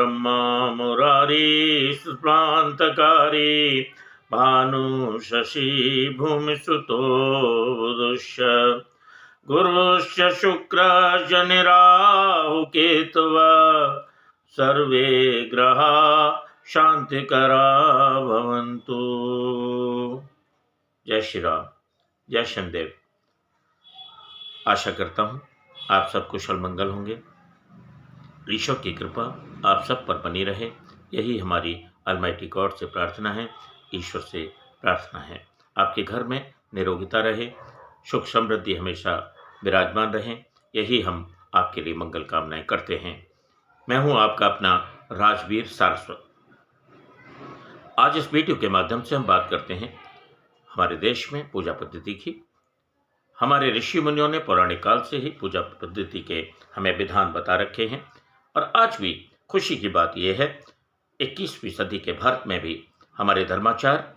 ब्रह्मा मुरारी सुप्रांतकारी भानु शशि भूमिसुतो बुधश्च गुरुश्च शुक्र शनि राहु केतुः सर्वे ग्रहा शांतिकरा भवन्तु। जय श्री राम, जय शनिदेव। आशा करता हूँ आप सब कुशल मंगल होंगे। ईश्वर की कृपा आप सब पर बनी रहे, यही हमारी अलमाइटी गॉड से प्रार्थना है, ईश्वर से प्रार्थना है। आपके घर में निरोगिता रहे, सुख समृद्धि हमेशा विराजमान रहे, यही हम आपके लिए मंगल कामनाएं करते हैं। मैं हूं आपका अपना राजवीर सारस्वत। आज इस वीडियो के माध्यम से हम बात करते हैं हमारे देश में पूजा पद्धति की। हमारे ऋषि मुनियों ने पौराणिक काल से ही पूजा पद्धति के हमें विधान बता रखे हैं और आज भी खुशी की बात यह है 21वीं सदी के भारत में भी हमारे धर्माचार्य,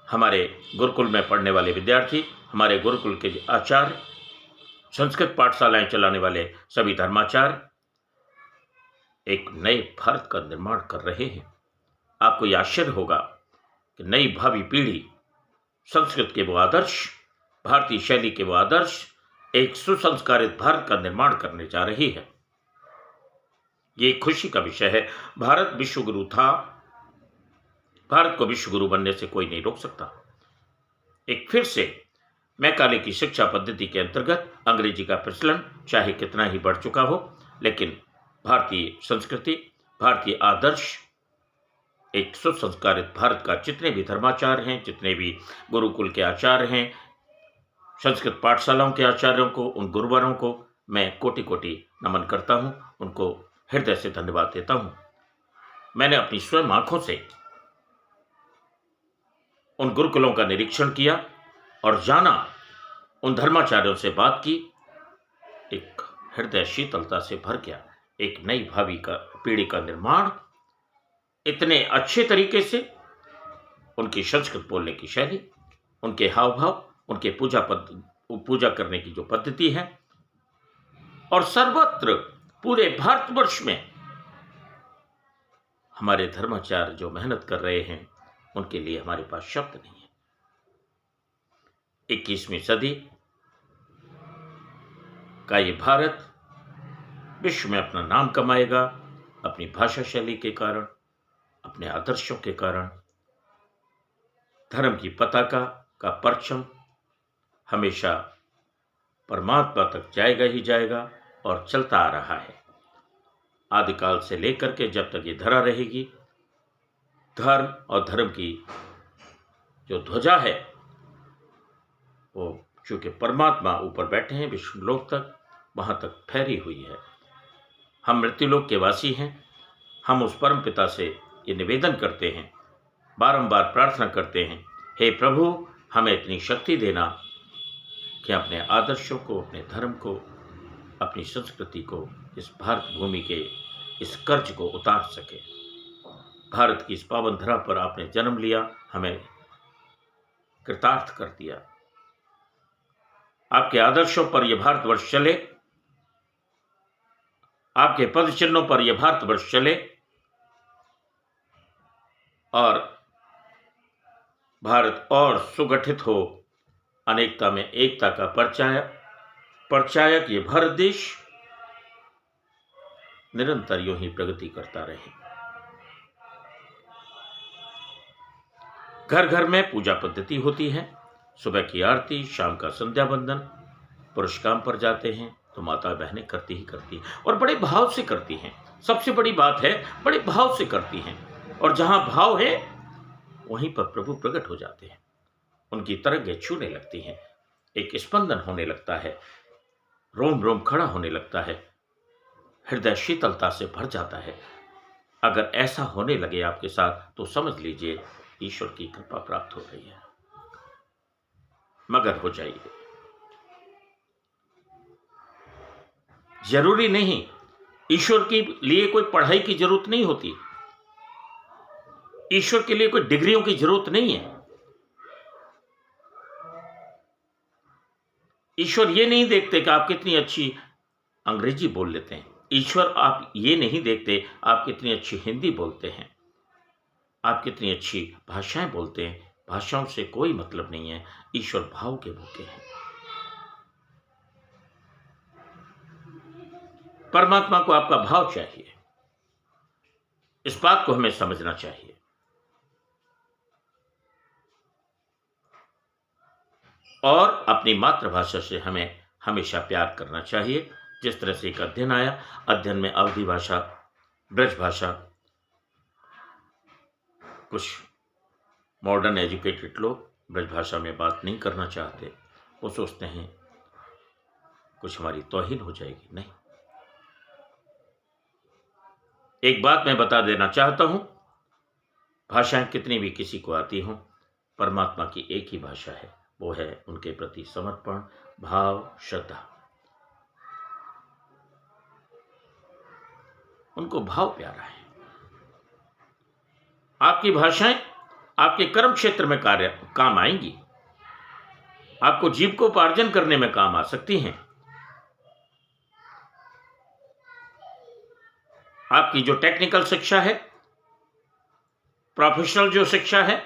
हमारे गुरुकुल में पढ़ने वाले विद्यार्थी, हमारे गुरुकुल के आचार्य, संस्कृत पाठशालाएं चलाने वाले सभी धर्माचार्य एक नए भारत का निर्माण कर रहे हैं। आपको यह आश्चर्य होगा कि नई भावी पीढ़ी संस्कृत के वो आदर्श, भारतीय शैली के वो आदर्श, एक सुसंस्कारित भारत का निर्माण करने जा रही है। ये खुशी का विषय है। भारत विश्वगुरु था, भारत को विश्वगुरु बनने से कोई नहीं रोक सकता। एक फिर से मैकाले की शिक्षा पद्धति के अंतर्गत अंग्रेजी का प्रचलन चाहे कितना ही बढ़ चुका हो, लेकिन भारतीय संस्कृति, भारतीय आदर्श, एक सुसंस्कारित भारत का जितने भी धर्माचार्य हैं, जितने भी गुरुकुल के आचार्य हैं, संस्कृत पाठशालाओं के आचार्यों को, उन गुरुवरों को मैं कोटि कोटि नमन करता हूं, उनको हृदय से धन्यवाद देता हूं। मैंने अपनी स्वयं आंखों से उन गुरुकुलों का निरीक्षण किया और जाना, उन धर्माचार्यों से बात की, एक हृदय शीतलता से भर गया। एक नई भावी का पीढ़ी का निर्माण इतने अच्छे तरीके से, उनकी संस्कृत बोलने की शैली, उनके हाव भाव, उनके पूजा करने की जो पद्धति है, और सर्वत्र पूरे भारतवर्ष में हमारे धर्माचार्य जो मेहनत कर रहे हैं, उनके लिए हमारे पास शब्द नहीं है। 21वीं सदी का ये भारत विश्व में अपना नाम कमाएगा, अपनी भाषा शैली के कारण, अपने आदर्शों के कारण। धर्म की पताका का परचम हमेशा परमात्मा तक जाएगा ही जाएगा और चलता आ रहा है। आदिकाल से लेकर के जब तक ये धरा रहेगी, धर्म और धर्म की जो ध्वजा है वो चूंकि परमात्मा ऊपर बैठे हैं विश्वलोक तक, वहां तक फैली हुई है। हम मृत्युलोक के वासी हैं। हम उस परम पिता से ये निवेदन करते हैं, बारंबार प्रार्थना करते हैं, हे प्रभु हमें इतनी शक्ति देना कि अपने आदर्शों को, अपने धर्म को, अपनी संस्कृति को, इस भारत भूमि के इस कर्ज को उतार सके। भारत की इस पावन धरा पर आपने जन्म लिया, हमें कृतार्थ कर दिया। आपके आदर्शों पर यह भारतवर्ष चले, आपके पद चिन्हों पर यह भारतवर्ष चले और भारत और सुगठित हो, अनेकता में एकता का परिचायक ये भारत देश निरंतर यूं ही प्रगति करता रहे। घर घर में पूजा पद्धति होती है। सुबह की आरती, शाम का संध्या वंदन। पुरुष काम पर जाते हैं तो माता बहनें करती ही करती हैं और बड़े भाव से करती हैं। सबसे बड़ी बात है, बड़े भाव से करती हैं। और जहां भाव है वहीं पर प्रभु प्रकट हो जाते हैं। उनकी तरंगें छूने लगती हैं, एक स्पंदन होने लगता है, रोम रोम खड़ा होने लगता है, हृदय शीतलता से भर जाता है। अगर ऐसा होने लगे आपके साथ तो समझ लीजिए ईश्वर की कृपा प्राप्त हो रही है। मगर हो जाइए। जरूरी नहीं, ईश्वर के लिए कोई पढ़ाई की जरूरत नहीं होती, ईश्वर के लिए कोई डिग्रियों की जरूरत नहीं है। ईश्वर ये नहीं देखते कि आप कितनी अच्छी अंग्रेजी बोल लेते हैं। ईश्वर आप ये नहीं देखते आप कितनी अच्छी हिंदी बोलते हैं, आप कितनी अच्छी भाषाएं बोलते हैं, भाषाओं से कोई मतलब नहीं है। ईश्वर भाव के भूखे हैं। परमात्मा को आपका भाव चाहिए, इस बात को हमें समझना चाहिए। और अपनी मातृभाषा से हमें हमेशा प्यार करना चाहिए। जिस तरह से एक अध्ययन आया, अध्ययन में अवधी भाषा, ब्रज भाषा, कुछ मॉडर्न एजुकेटेड लोग ब्रज भाषा में बात नहीं करना चाहते। वो सोचते हैं कुछ हमारी तौहीन हो जाएगी। नहीं, एक बात मैं बता देना चाहता हूं, भाषाएं कितनी भी किसी को आती हों, परमात्मा की एक ही भाषा है, वो है उनके प्रति समर्पण, भाव, श्रद्धा। उनको भाव प्यारा है। आपकी भाषाएं आपके कर्म क्षेत्र में काम आएंगी, आपको जीविकोपार्जन करने में काम आ सकती हैं। आपकी जो टेक्निकल शिक्षा है, प्रोफेशनल जो शिक्षा है,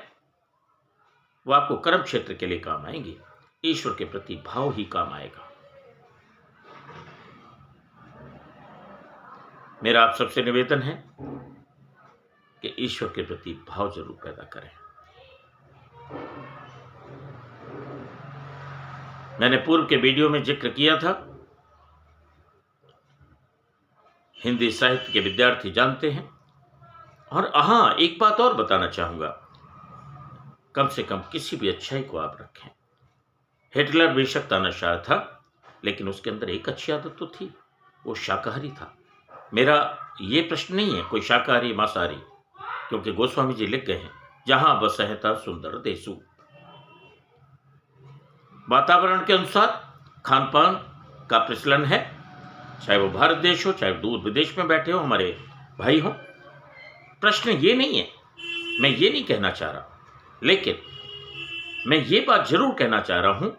वो आपको कर्म क्षेत्र के लिए काम आएंगी। ईश्वर के प्रति भाव ही काम आएगा। मेरा आप सबसे निवेदन है कि ईश्वर के प्रति भाव जरूर पैदा करें। मैंने पूर्व के वीडियो में जिक्र किया था, हिंदी साहित्य के विद्यार्थी जानते हैं। और हाँ, एक बात और बताना चाहूंगा, कम से कम किसी भी अच्छाई को आप रखें। हिटलर बेशक तानाशाह था, लेकिन उसके अंदर एक अच्छी आदत तो थी, वो शाकाहारी था। मेरा ये प्रश्न नहीं है कोई शाकाहारी मांसाहारी, क्योंकि गोस्वामी जी लिख गए हैं, जहां बसहता सुंदर देसु। वातावरण के अनुसार खान पान का प्रचलन है, चाहे वो भारत देश हो, चाहे दूर विदेश में बैठे हो हमारे भाई हो। प्रश्न ये नहीं है, मैं ये नहीं कहना चाह रहा, लेकिन मैं ये बात जरूर कहना चाह रहा हूं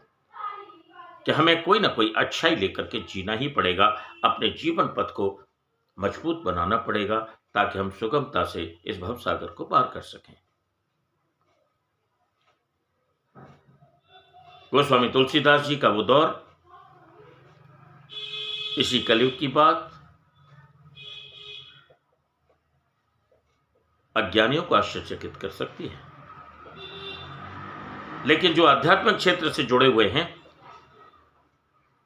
कि हमें कोई ना कोई अच्छाई लेकर के जीना ही पड़ेगा। अपने जीवन पथ को मजबूत बनाना पड़ेगा, ताकि हम सुगमता से इस भवसागर को पार कर सकें। गोस्वामी तुलसीदास जी का वो दौर, इसी कलयुग की बात, अज्ञानियों को आश्चर्यचकित कर सकती है। लेकिन जो आध्यात्मिक क्षेत्र से जुड़े हुए हैं,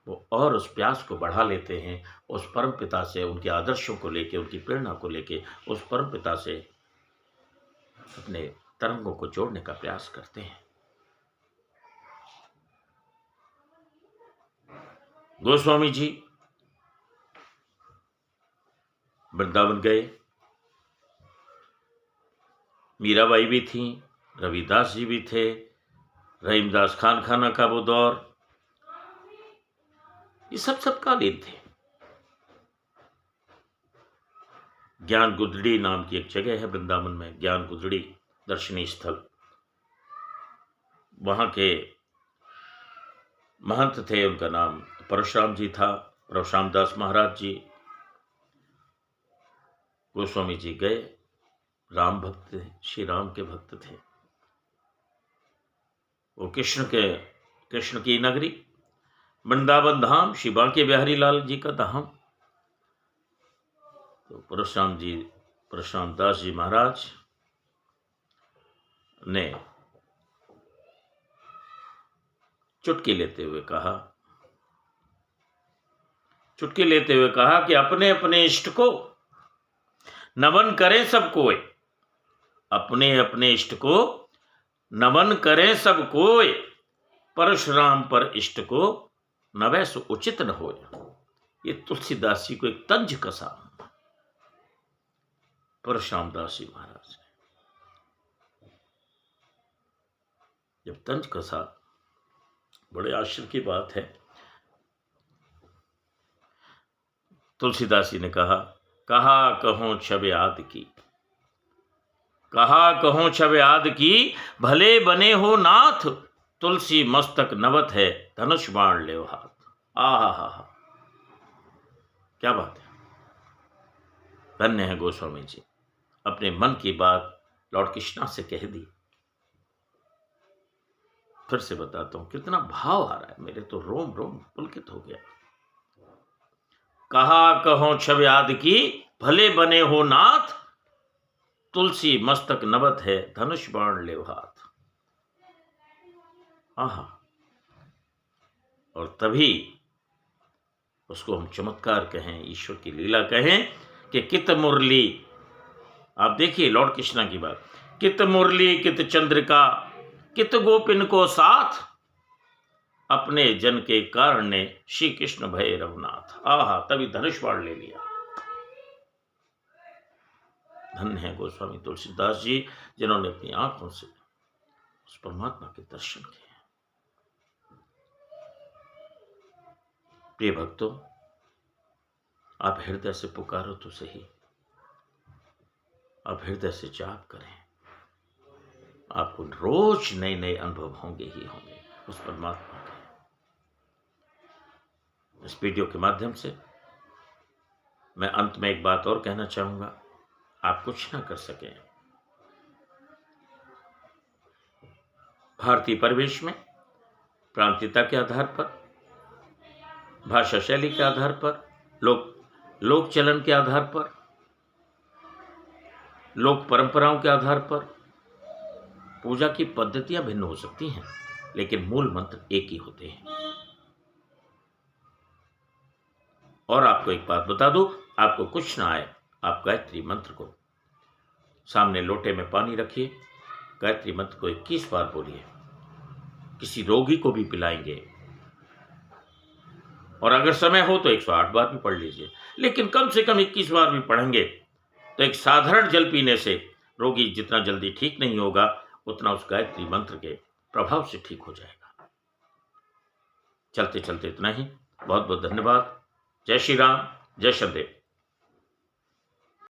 वो और उस प्यास को बढ़ा लेते हैं, उस परम पिता से, उनके आदर्शों को लेके, उनकी प्रेरणा को लेके, उस परम पिता से अपने तरंगों को जोड़ने का प्रयास करते हैं। गोस्वामी जी वृंदावन गए, मीराबाई भी थी, रविदास जी भी थे, रहीमदास खान खाना का वो दौर, ये सब कालीन थे। ज्ञान गुदड़ी नाम की एक जगह है वृंदावन में, ज्ञान गुदड़ी दर्शनीय स्थल। वहां के महंत थे, उनका नाम परशुराम जी था, परशुराम दास महाराज जी। गोस्वामी जी गए, राम भक्त थे, श्री राम के भक्त थे। वो कृष्ण की नगरी वृंदावन धाम, श्री बांके बिहारी लाल जी का धाम। तो परशुराम दास जी महाराज ने चुटकी लेते हुए कहा कि अपने अपने इष्ट को नमन करें सब कोय, अपने अपने इष्ट को नमन करें सब कोय, परशुराम पर इष्ट को नवै सो उचित न हो। ये तुलसीदास जी को एक तंज कसा परशुराम दास जी महाराज ने। जब तंज कसा, बड़े आश्चर्य की बात है, तुलसीदास जी ने कहा कहो छबे आद की, भले बने हो नाथ, तुलसी मस्तक नवत है, धनुष बाण ले हाथ। आहा, क्या बात है। धन्य है गोस्वामी जी, अपने मन की बात लॉर्ड कृष्णा से कह दी। फिर से बताता हूं, कितना भाव आ रहा है, मेरे तो रोम रोम पुलकित हो गया। कहा कहो छवि आदि की, भले बने हो नाथ, तुलसी मस्तक नवत है, धनुष बाण ले हाथ। आहा, और तभी उसको हम चमत्कार कहें, ईश्वर की लीला कहें कि कित मुरली। आप देखिए लॉर्ड कृष्णा की बात, कित मुरली कित चंद्रिका, कित गोपिन को साथ, अपने जन के कारण ने श्री कृष्ण भय रघुनाथ। आहा, तभी धनुष बाण ले लिया। धन्य है गोस्वामी तुलसीदास जी, जिन्होंने अपनी आंखों से उस परमात्मा के दर्शन किए। प्रिय भक्तों, आप हृदय से पुकारो तो सही, आप हृदय से जाप करें, आपको रोज नए नए अनुभव होंगे ही होंगे उस परमात्मा के। इस वीडियो के माध्यम से मैं अंत में एक बात और कहना चाहूंगा, आप कुछ ना कर सकें, भारतीय परिवेश में प्रांतीयता के आधार पर, भाषा शैली के आधार पर, लोक चलन के आधार पर, लोक परंपराओं के आधार पर पूजा की पद्धतियां भिन्न हो सकती हैं, लेकिन मूल मंत्र एक ही होते हैं। और आपको एक बात बता दूं, आपको कुछ ना आए, आप गायत्री मंत्र को सामने लोटे में पानी रखिए, गायत्री मंत्र को 21 बार बोलिए, किसी रोगी को भी पिलाएंगे, और अगर समय हो तो 108 बार भी पढ़ लीजिए, लेकिन कम से कम 21 बार भी पढ़ेंगे तो एक साधारण जल पीने से रोगी जितना जल्दी ठीक नहीं होगा, उतना उस गायत्री मंत्र के प्रभाव से ठीक हो जाएगा। चलते चलते इतना ही, बहुत बहुत धन्यवाद। जय श्री राम, जय शनिदेव।